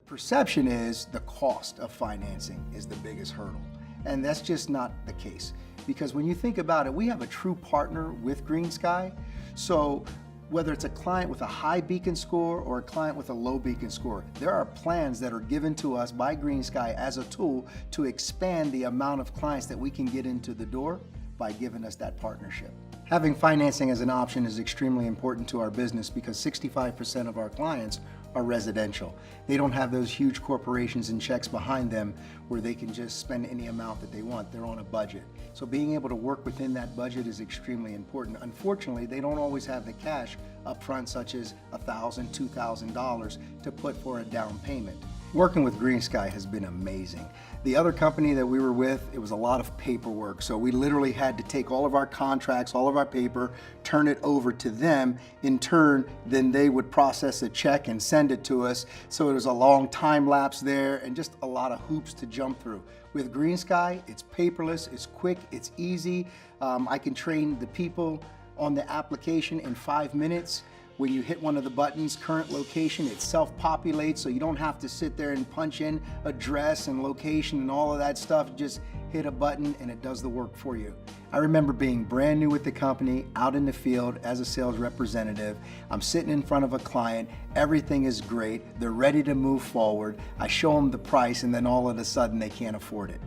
Perception is the cost of financing is the biggest hurdle. And that's just not the case. Because when you think about it, we have a true partner with GreenSky. So whether it's a client with a high beacon score or a client with a low beacon score, there are plans that are given to us by GreenSky as a tool to expand the amount of clients that we can get into the door by giving us that partnership. Having financing as an option is extremely important to our business because 65% of our clients are residential. They don't have those huge corporations and checks behind them where they can just spend any amount that they want. They're on a budget. So being able to work within that budget is extremely important. Unfortunately, they don't always have the cash up front, such as $1,000, $2,000 to put for a down payment. Working with GreenSky has been amazing. The other company that we were with, it was a lot of paperwork. So we literally had to take all of our contracts, all of our paper, turn it over to them. In turn, then they would process a check and send it to us. So it was a long time lapse there and just a lot of hoops to jump through. With GreenSky, it's paperless, it's quick, it's easy. I can train the people on the application in 5 minutes. When you hit one of the buttons, current location, it self-populates, so you don't have to sit there and punch in address and location and all of that stuff. Just hit a button and it does the work for you. I remember being brand new with the company, out in the field as a sales representative. I'm sitting in front of a client, everything is great, they're ready to move forward. I show them the price and then all of a sudden they can't afford it.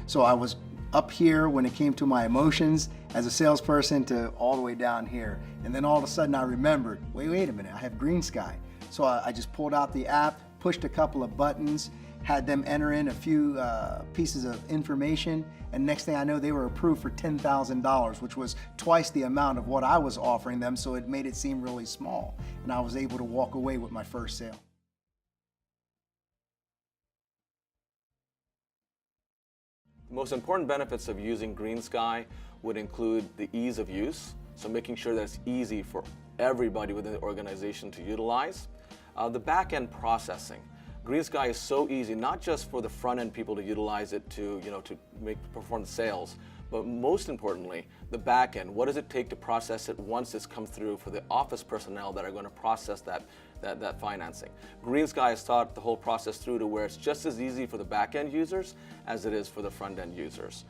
So I was up here when it came to my emotions as a salesperson to all the way down here. And then all of a sudden I remembered, wait a minute, I have GreenSky. So I just pulled out the app, pushed a couple of buttons, had them enter in a few pieces of information, and next thing I know they were approved for $10,000, which was twice the amount of what I was offering them, so it made it seem really small. And I was able to walk away with my first sale. The most important benefits of using GreenSky would include the ease of use, so making sure that it's easy for everybody within the organization to utilize. The back-end processing. GreenSky is so easy, not just for the front-end people to utilize it to perform the sales, but most importantly, the back end. What does it take to process it once it's come through for the office personnel that are going to process that financing? GreenSky has thought the whole process through to where it's just as easy for the back end users as it is for the front end users.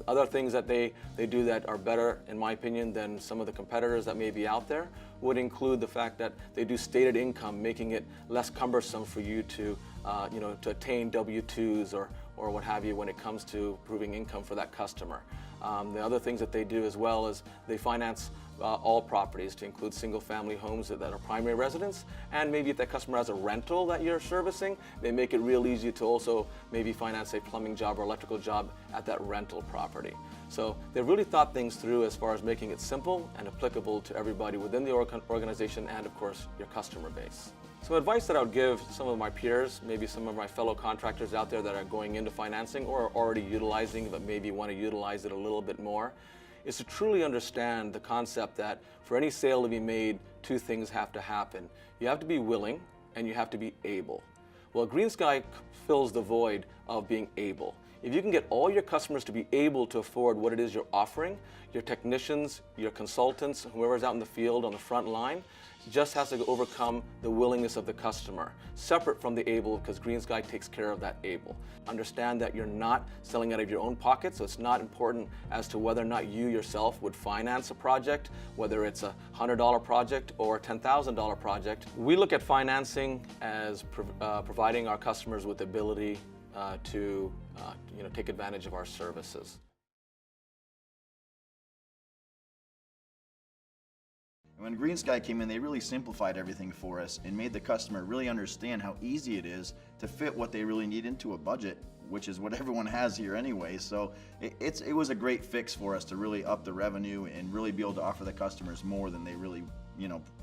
Other things that they do that are better, in my opinion, than some of the competitors that may be out there would include the fact that they do stated income, making it less cumbersome for you to attain W-2s or what have you when it comes to proving income for that customer. The other things that they do as well is they finance all properties to include single-family homes that are primary residence, and maybe if that customer has a rental that you're servicing, they make it real easy to also maybe finance a plumbing job or electrical job at that rental property. So they've really thought things through as far as making it simple and applicable to everybody within the organization and, of course, your customer base. So advice that I would give some of my peers, maybe some of my fellow contractors out there that are going into financing or are already utilizing but maybe want to utilize it a little bit more, is to truly understand the concept that for any sale to be made, two things have to happen. You have to be willing and you have to be able. Well, GreenSky fills the void of being able. If you can get all your customers to be able to afford what it is you're offering, your technicians, your consultants, whoever's out in the field on the front line, just has to overcome the willingness of the customer, separate from the able, because GreenSky takes care of that able. Understand that you're not selling out of your own pocket, so it's not important as to whether or not you yourself would finance a project, whether it's a $100 project or a $10,000 project. We look at financing as providing our customers with the ability to take advantage of our services. When GreenSky came in, they really simplified everything for us and made the customer really understand how easy it is to fit what they really need into a budget, which is what everyone has here anyway. So it was a great fix for us to really up the revenue and really be able to offer the customers more than they really,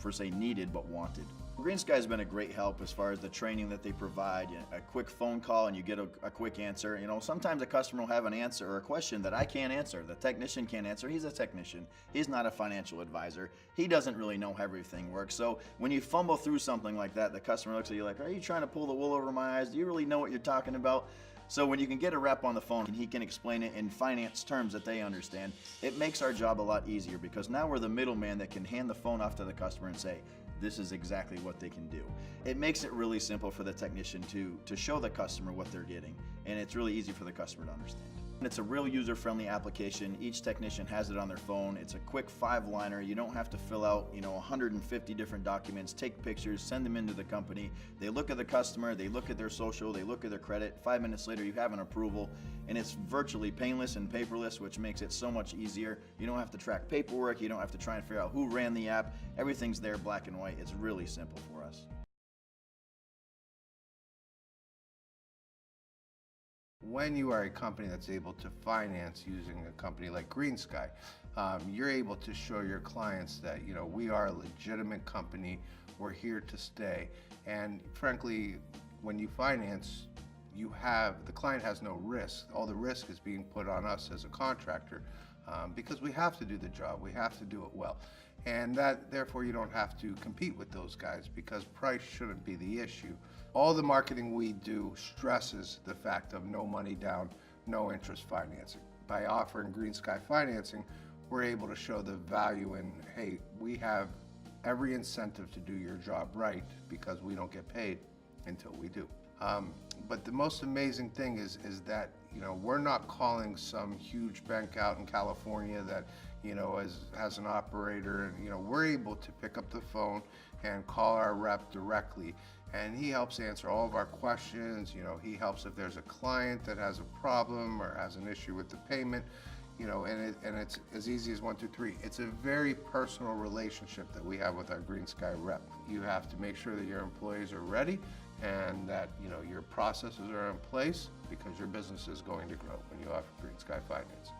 per se needed but wanted. GreenSky has been a great help as far as the training that they provide. A quick phone call and you get a quick answer. Sometimes a customer will have an answer or a question that I can't answer. The technician can't answer. He's a technician. He's not a financial advisor. He doesn't really know how everything works. So when you fumble through something like that, the customer looks at you like, are you trying to pull the wool over my eyes? Do you really know what you're talking about? So when you can get a rep on the phone and he can explain it in finance terms that they understand, it makes our job a lot easier because now we're the middleman that can hand the phone off to the customer and say, this is exactly what they can do. It makes it really simple for the technician to show the customer what they're getting, and it's really easy for the customer to understand. It's a real user-friendly application. Each technician has it on their phone. It's a quick 5-liner. You don't have to fill out, 150 different documents, take pictures, send them into the company. They look at the customer, they look at their social, they look at their credit. 5 minutes later, you have an approval, and it's virtually painless and paperless, which makes it so much easier. You don't have to track paperwork. You don't have to try and figure out who ran the app. Everything's there, black and white. It's really simple for us. When you are a company that's able to finance using a company like GreenSky, you're able to show your clients that we are a legitimate company, we're here to stay, and frankly, when you finance, the client has no risk. All the risk is being put on us as a contractor because we have to do the job, we have to do it well, and therefore you don't have to compete with those guys because price shouldn't be the issue. All the marketing we do stresses the fact of no money down, no interest financing. By offering GreenSky financing, we're able to show the value in, hey, we have every incentive to do your job right because we don't get paid until we do. But the most amazing thing is that we're not calling some huge bank out in California that has an operator, and we're able to pick up the phone and call our rep directly, and he helps answer all of our questions. He helps if there's a client that has a problem or has an issue with the payment, and it's as easy as 1, 2, 3. It's a very personal relationship that we have with our GreenSky rep. You have to make sure that your employees are ready and that your processes are in place because your business is going to grow when you offer GreenSky financing.